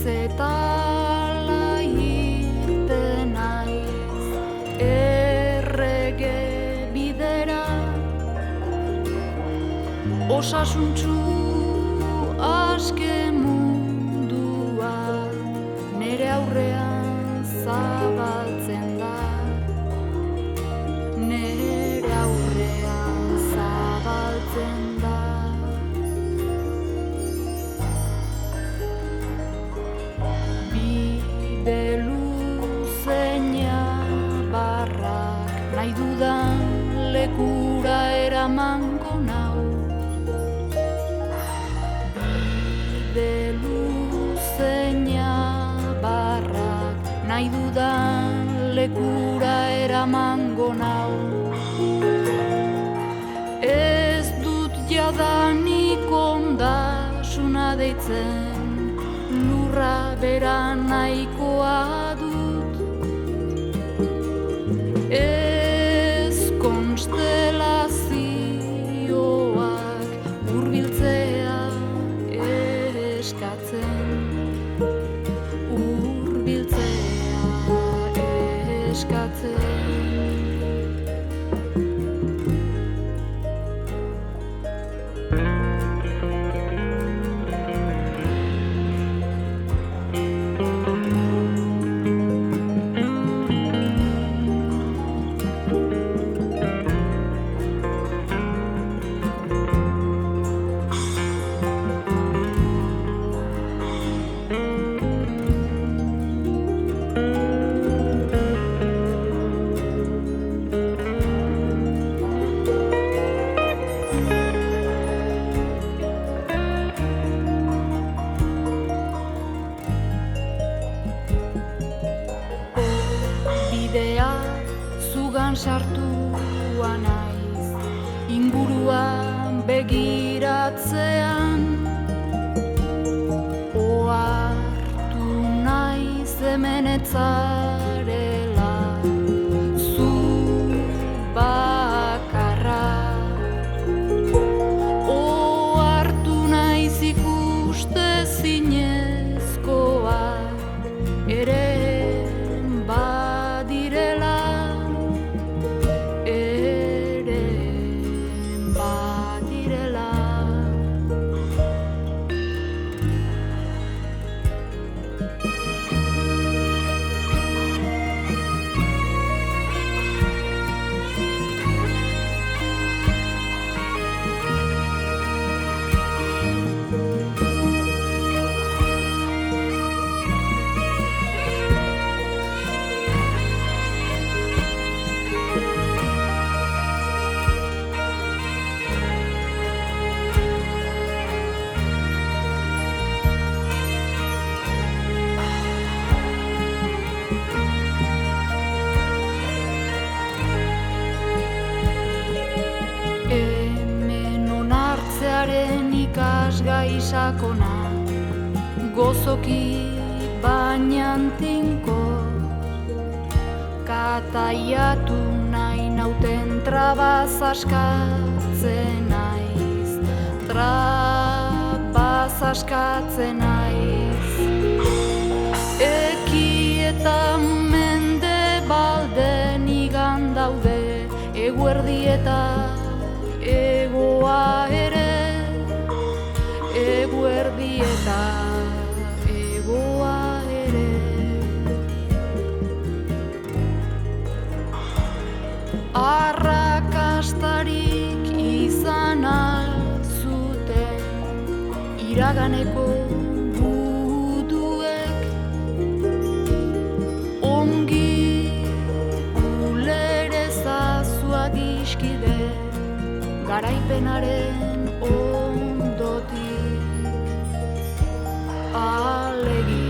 Zetala irten naiz errege bidera, osasuntsu aske mundua nere aurrean zabaltzen da, nere aurrean zabaltzen da. Bide luzeina barrak nahi dudan lekura eramango nau. Bide luzeina barrak nahi dudan lekura eramango nau. Ez dut jadanik ondasuna deitzen, lurra bera nahikoa dut. Ez konstelazioak hurbiltzea eskatzen, hurbiltzea eskatzen. Zugan sartua naiz, inguruan begiratzean, ohartu naiz hemen etzarela, zu bakarra. Ohartu naiz ikuste zinezkoak ere badirela, ikasgai sakona, gozoki baina tinko, kataiatu nahi nauten trabaz askatzen naiz, trabaz askatzen naiz. Eki eta mende balden igan daude, eguerdi eta egoa ere, eguerdi eta egoa ere. Arrakastarik izan altzuten iraganeko buduek, ongi ulere zazuak iskide garaipenaren ondotik. Alegi